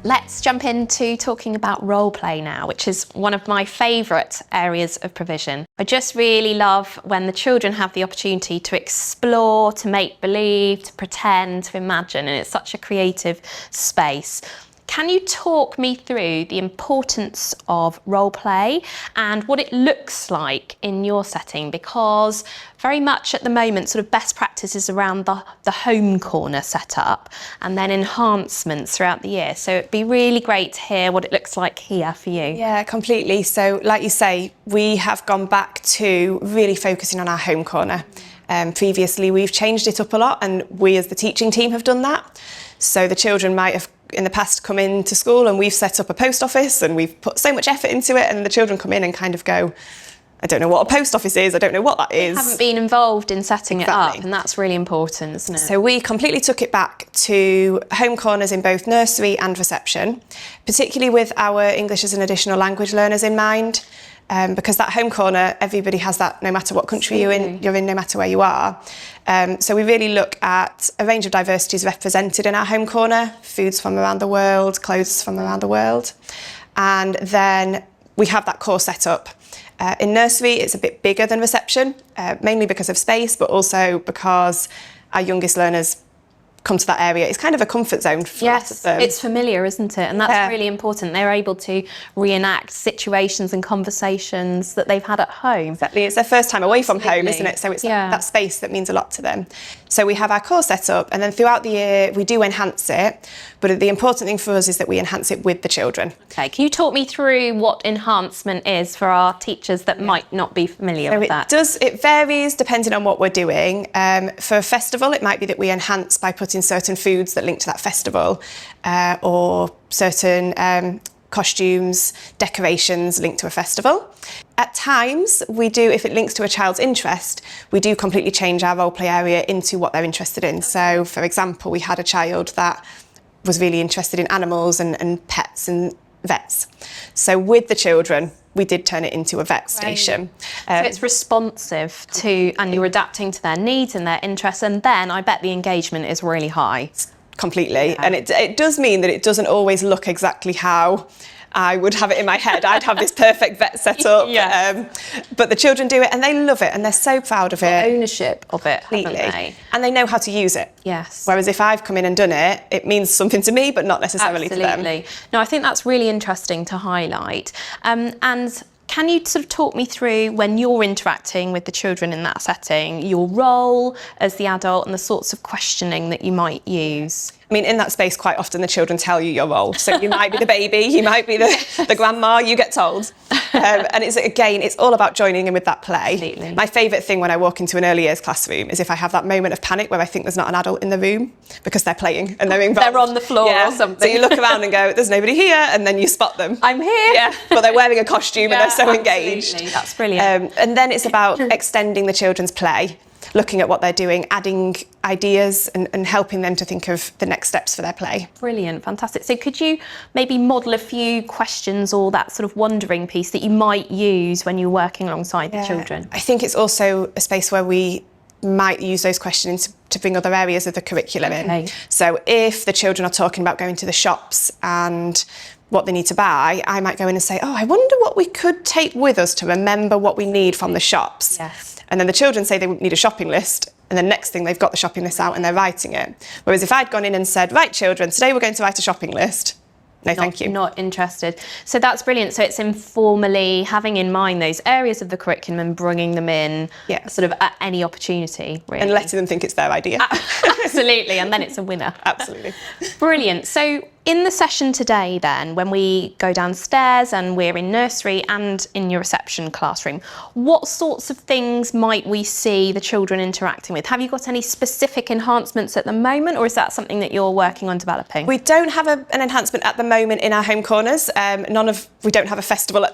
Let's jump into talking about role play now, which is one of my favourite areas of provision. I just really love when the children have the opportunity to explore, to make believe, to pretend, to imagine, and it's such a creative space. Can you talk me through the importance of role play and what it looks like in your setting? Because very much at the moment, sort of best practices around the home corner setup and then enhancements throughout the year. So it'd be really great to hear what it looks like here for you. Yeah, completely. So like you say, we have gone back to really focusing on our home corner. Previously, we've changed it up a lot, and we as the teaching team have done that. So the children might have in the past come into school and we've set up a post office and we've put so much effort into it, and the children come in and kind of go, I don't know what a post office is, I don't know what that is. They haven't been involved in setting it up, and that's really important, isn't it? So we completely took it back to home corners in both nursery and reception, particularly with our English as an additional language learners in mind. Because that home corner, everybody has that no matter what country you're in no matter where you are. So we really look at a range of diversities represented in our home corner, foods from around the world, clothes from around the world. And then we have that core set up. In nursery, it's a bit bigger than reception, mainly because of space, but also because our youngest learners come to that area. It's kind of a comfort zone for lots of them. It's familiar, isn't it? And that's really important. They're able to reenact situations and conversations that they've had at home. Exactly. It's their first time away from home, isn't it? So it's that space that means a lot to them. So we have our core set up, and then throughout the year we do enhance it, but the important thing for us is that we enhance it with the children. Okay, can you talk me through what enhancement is for our teachers that might not be familiar with that? It varies depending on what we're doing. For a festival, it might be that we enhance by putting certain foods that link to that festival, or certain costumes, decorations linked to a festival. At times, we do, if it links to a child's interest, we do completely change our role play area into what they're interested in. So, for example, we had a child that was really interested in animals and pets and vets. So with the children, we did turn it into a vet station. So it's responsive to, and you're adapting to their needs and their interests, and then I bet the engagement is really high. Completely. And it does mean that it doesn't always look exactly how I would have it in my head. I'd have this perfect vet set up. But the children do it and they love it and they're so proud of it. Ownership of it, completely. And they know how to use it. Yes. Whereas if I've come in and done it, it means something to me, but not necessarily to them. No, I think that's really interesting to highlight. And can you sort of talk me through, when you're interacting with the children in that setting, your role as the adult and the sorts of questioning that you might use? I mean, in that space, quite often the children tell you your role. So you might be the baby, you might be the grandma, you get told. And it's all about joining in with that play. Absolutely. My favourite thing when I walk into an early years classroom is if I have that moment of panic where I think there's not an adult in the room because they're playing and they're involved. They're on the floor or something. So you look around and go, there's nobody here, and then you spot them. I'm here. Yeah, but they're wearing a costume and they're so engaged. That's brilliant. And then it's about extending the children's play, looking at what they're doing, adding ideas and helping them to think of the next steps for their play. Brilliant, fantastic. So could you maybe model a few questions or that sort of wondering piece that you might use when you're working alongside the children? I think it's also a space where we might use those questions to bring other areas of the curriculum in. So if the children are talking about going to the shops and what they need to buy, I might go in and say, I wonder what we could take with us to remember what we need from the shops. Yes. And then the children say they need a shopping list, and the next thing they've got the shopping list out and they're writing it. Whereas if I'd gone in and said, right children, today we're going to write a shopping list, no, thank you. Not interested. So that's brilliant. So it's informally having in mind those areas of the curriculum and bringing them in sort of at any opportunity, really. And letting them think it's their idea. Absolutely, and then it's a winner. Absolutely. Brilliant. So in the session today then, when we go downstairs and we're in nursery and in your reception classroom, what sorts of things might we see the children interacting with? Have you got any specific enhancements at the moment, or is that something that you're working on developing? We don't have an enhancement at the moment in our home corners. We don't have a festival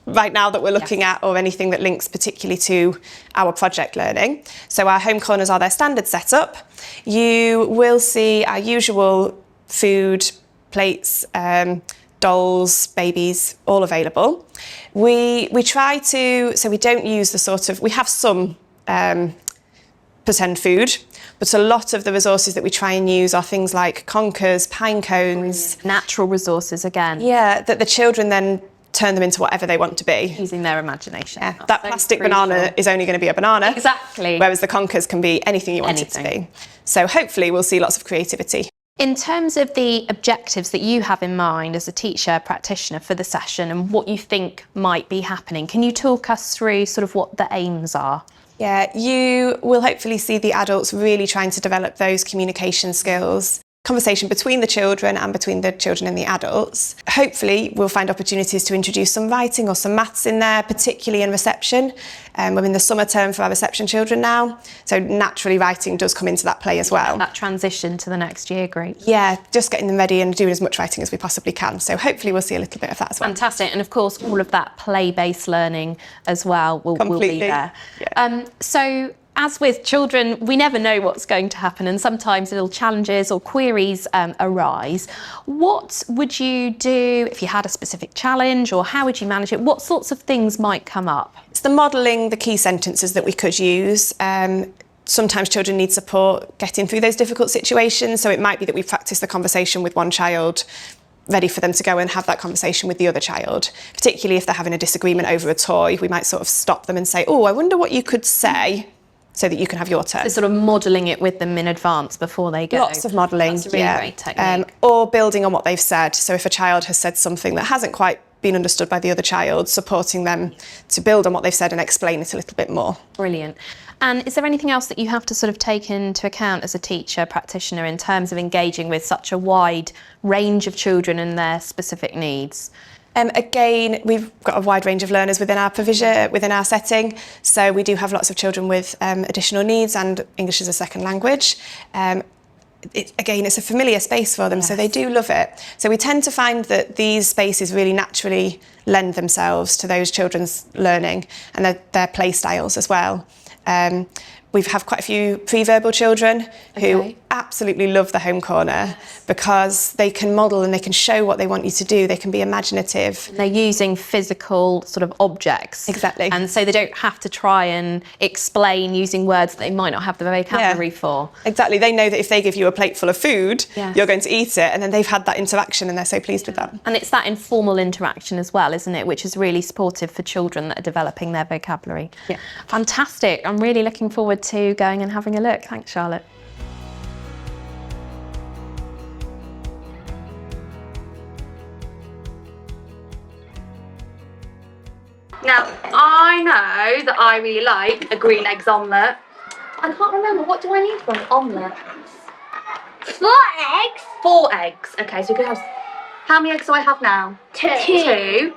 right now that we're looking at, or anything that links particularly to our project learning. So our home corners are their standard setup. You will see our usual food, plates, dolls, babies, all available. We try to, so we don't use the sort of, we have some pretend food, but a lot of the resources that we try and use are things like conkers, pine cones. Natural resources again. Yeah, that the children then turn them into whatever they want to be. Using their imagination. Yeah, that plastic banana is only going to be a banana. Exactly. Whereas the conkers can be anything you want it to be. So hopefully we'll see lots of creativity. In terms of the objectives that you have in mind as a teacher practitioner for the session and what you think might be happening, can you talk us through sort of what the aims are? Yeah, you will hopefully see the adults really trying to develop those communication skills, conversation between the children and between the children and the adults. Hopefully we'll find opportunities to introduce some writing or some maths in there, particularly in reception. We're in the summer term for our reception children now, so naturally writing does come into that play as well. That transition to the next year group. Yeah, just getting them ready and doing as much writing as we possibly can. So hopefully we'll see a little bit of that as well. Fantastic. And of course, all of that play-based learning as well will be there. Yeah. So as with children, we never know what's going to happen, and sometimes little challenges or queries arise. What would you do if you had a specific challenge, or how would you manage it? What sorts of things might come up? It's the modelling the key sentences that we could use. Sometimes children need support getting through those difficult situations, so it might be that we practice the conversation with one child, ready for them to go and have that conversation with the other child. Particularly if they're having a disagreement over a toy, we might sort of stop them and say, oh, I wonder what you could say, so that you can have your turn. So sort of modelling it with them in advance before they go. Lots of modelling. That's a really great technique. Or building on what they've said. So if a child has said something that hasn't quite been understood by the other child, supporting them to build on what they've said and explain it a little bit more. Brilliant. And is there anything else that you have to sort of take into account as a teacher, practitioner, in terms of engaging with such a wide range of children and their specific needs? Again, we've got a wide range of learners within our provision, within our setting. So we do have lots of children with additional needs and English as a second language. Again, it's a familiar space for them, so they do love it. So we tend to find that these spaces really naturally lend themselves to those children's learning and their play styles as well. We've had quite a few pre-verbal children who absolutely love the home corner because they can model and they can show what they want you to do. They can be imaginative. And they're using physical sort of objects. Exactly. And so they don't have to try and explain using words that they might not have the vocabulary for. Exactly. They know that if they give you a plate full of food, you're going to eat it, and then they've had that interaction and they're so pleased with that. And it's that informal interaction as well, isn't it, which is really supportive for children that are developing their vocabulary. Yeah. Fantastic. I'm really looking forward to going and having a look. Thanks, Charlotte. Now, I know that I really like a green eggs omelette. I can't remember, what do I need for an omelette? 4 eggs. 4 eggs. Okay, so we could have... How many eggs do I have now? 2. 2.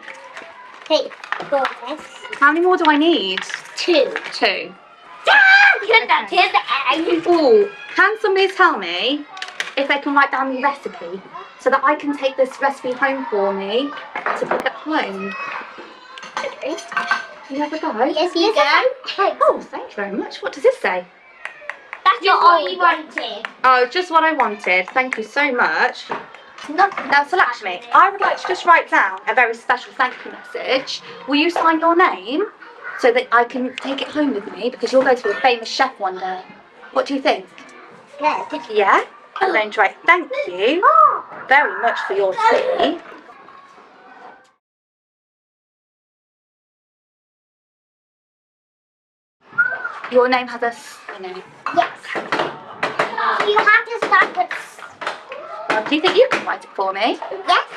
Hey, 4 eggs. How many more do I need? 2. 2. Here's the egg. Ooh, can somebody tell me if they can write down the recipe so that I can take this recipe home for me to cook at home? Okay. You have a go? Yes, you go. Oh, thank you very much. What does this say? That's not all you wanted. Oh, just what I wanted. Thank you so much. Not Now, so Lakshmi, I would like to just write down a very special thank you message. Will you sign your name so that I can take it home with me, because you're going to be a famous chef one day? What do you think? good. Yeah? I'm going to write thank you very much for your tea. Your name has a name. Yes. You have to start with... Do you think you can write it for me? Yes.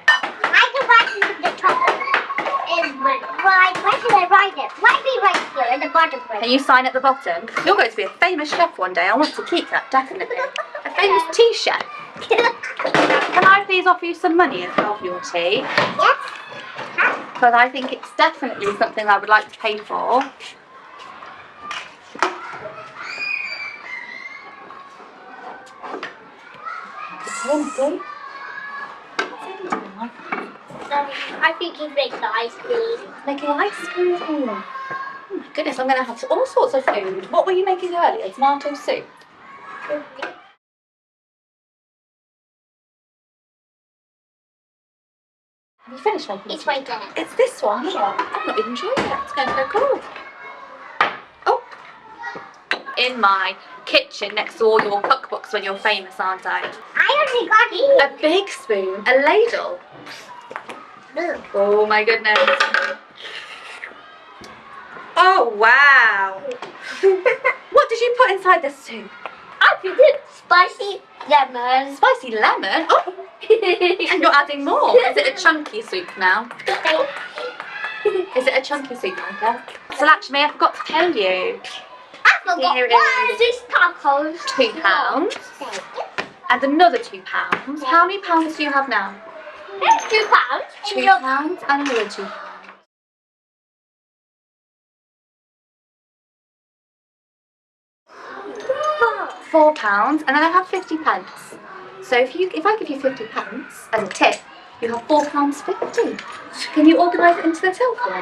I can write in the top. Where should I write it? Might be right here in the bottom. Can you sign at the bottom? You're going to be a famous chef one day. I want to keep that, definitely. A famous tea chef. Can I please offer you some money as well for your tea? Yes. Because I think it's definitely something I would like to pay for. I think he's making ice cream. Making ice cream. Oh my goodness, I'm going to have all sorts of food. What were you making earlier? Tomato soup? Have you finished making It's soup? right there. It's this one here. I'm not even sure yet. It's going to go cool. Oh. in my kitchen next to all your cookbooks when you're famous, aren't I? I already got A big spoon, a ladle. Oh my goodness. Oh wow. What did you put inside the soup? I put it spicy lemon. Spicy lemon? Oh. And you're adding more. Is it a chunky soup now? Is it a chunky soup, Monica? So Lakshmi, I forgot to tell you. I forgot Here it one. is. These tacos. £2. And another £2. How many pounds do you have now? £2. £2 and another £2. £4, and then I have 50p. So if I give you 50p as a tip, you have £4.50. Can you organise it into the till for me?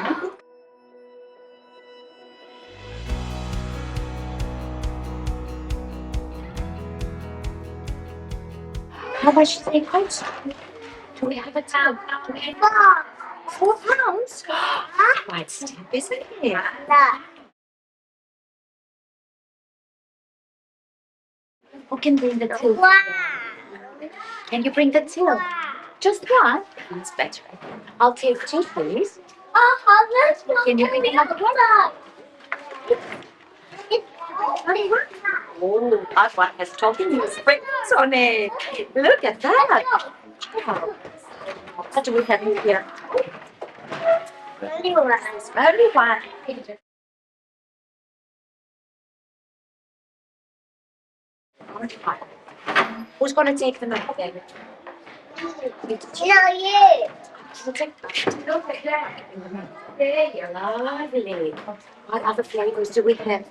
How much is it price? Do we have a till? £4? Quite steep, isn't it? Who can bring the till? Wow. Can you bring the till? Just one? That's better. I'll take 2, please. Can you bring another one? Oh, that one has talking springs on it. Look at that. Wow. What do we have in here? Only one. Who's going to take them out then? No, you. Look at that. There you are. Lovely. What other flavours do we have?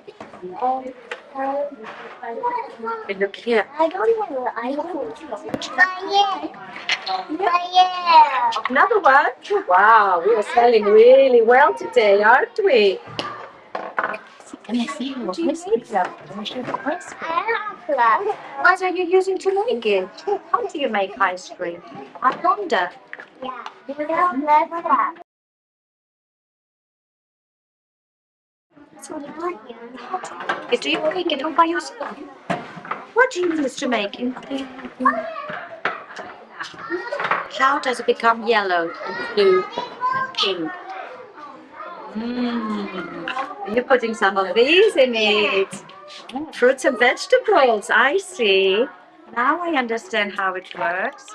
And look here. I don't know. I don't know. Another one. Wow, we are selling really well today, aren't we? Can I see what ice cream? What are you using to make it? How do you make ice cream? I wonder. Do you make it all by yourself? What do you use to make it? How does it become yellow and blue and pink? You're putting some of these in it. Fruits and vegetables, I see. Now I understand how it works.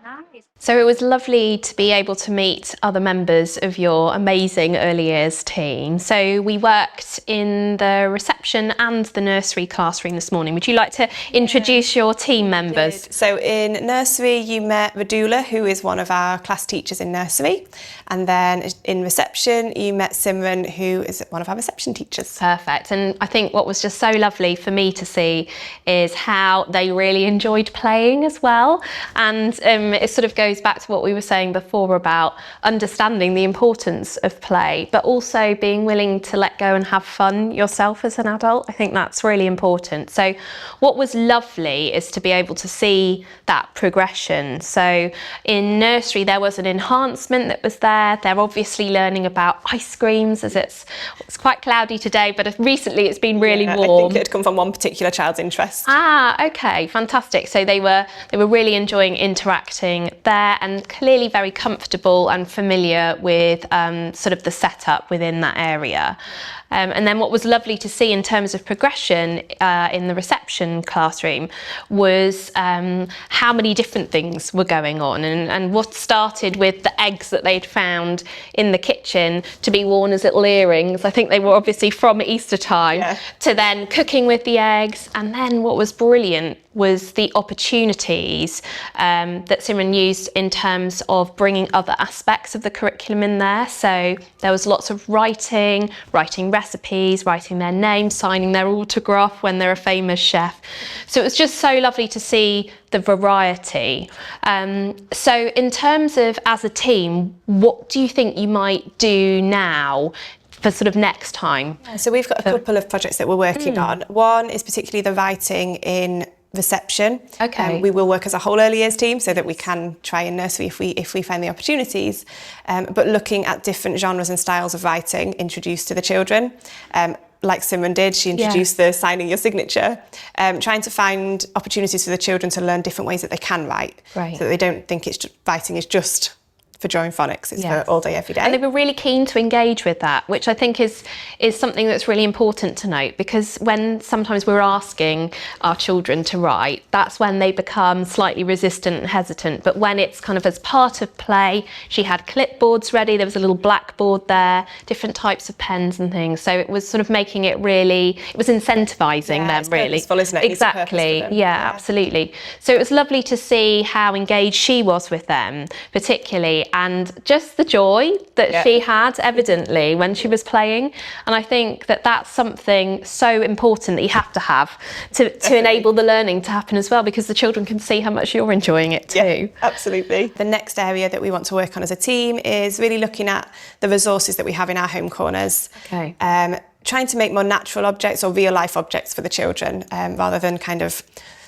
Nice. So it was lovely to be able to meet other members of your amazing early years team. So we worked in the reception and the nursery classroom this morning. Would you like to introduce your team members? So in nursery you met Radula, who is one of our class teachers in nursery, and then in reception you met Simran, who is one of our reception teachers. Perfect. And I think what was just so lovely for me to see is how they really enjoyed playing as well. And it sort of goes back to what we were saying before about understanding the importance of play, but also being willing to let go and have fun yourself as an adult. I think that's really important. So what was lovely is to be able to see that progression. So in nursery there was an enhancement that was there. They're obviously learning about ice creams, as it's quite cloudy today, but recently it's been really warm. I think it had come from one particular child's interest. Ah, okay, fantastic. So they were really enjoying interacting there and clearly very comfortable and familiar with sort of the setup within that area. And then what was lovely to see in terms of progression in the reception classroom was how many different things were going on, and what started with the eggs that they'd found in the kitchen to be worn as little earrings. I think they were obviously from Easter time, to then cooking with the eggs. And then what was brilliant was the opportunities that Simran used in terms of bringing other aspects of the curriculum in there. So there was lots of writing recipes, writing their name, signing their autograph when they're a famous chef. So it was just so lovely to see the variety. So in terms of as a team, what do you think you might do now for sort of next time? So we've got a couple of projects that we're working on. One is particularly the writing in reception. Okay. We will work as a whole early years team so that we can try in nursery if we find the opportunities, but looking at different genres and styles of writing introduced to the children. like Simran did, she introduced the signing your signature, trying to find opportunities for the children to learn different ways that they can write, so that they don't think writing is just for drawing phonics, it's for all day, every day. And they were really keen to engage with that, which I think is something that's really important to note, because when sometimes we're asking our children to write, that's when they become slightly resistant and hesitant. But when it's kind of as part of play, she had clipboards ready, there was a little blackboard there, different types of pens and things. So it was sort of making it really, it was incentivising them, it's really. purposeful, isn't it? Exactly, absolutely. So it was lovely to see how engaged she was with them, particularly, and just the joy that she had evidently when she was playing. And I think that that's something so important that you have to enable the learning to happen as well, because the children can see how much you're enjoying it too. Yeah, absolutely. The next area that we want to work on as a team is really looking at the resources that we have in our home corners. Trying to make more natural objects or real life objects for the children, rather than kind of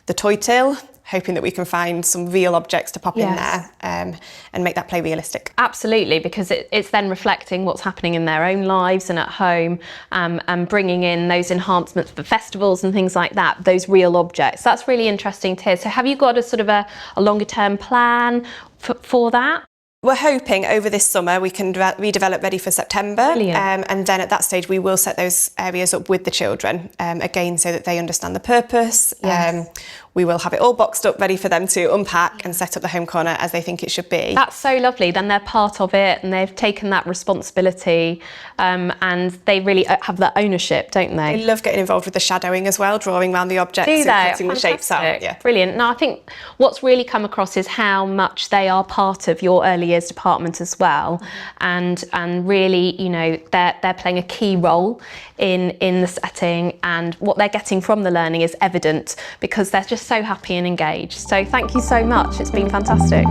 the toy till, hoping that we can find some real objects to pop in there and make that play realistic. Absolutely, because it's then reflecting what's happening in their own lives and at home, and bringing in those enhancements for festivals and things like that, those real objects. That's really interesting to hear. So have you got a sort of a longer term plan for that? We're hoping over this summer we can redevelop ready for September, and then at that stage we will set those areas up with the children, again, so that they understand the purpose. We will have it all boxed up ready for them to unpack and set up the home corner as they think it should be. That's so lovely. Then they're part of it and they've taken that responsibility, and they really have that ownership, don't they? They love getting involved with the shadowing as well, drawing around the objects and cutting the shapes out. Brilliant. Now I think what's really come across is how much they are part of your early years department as well, and really, you know, they're playing a key role in the setting, and what they're getting from the learning is evident because they're just so happy and engaged. So thank you so much, it's been fantastic.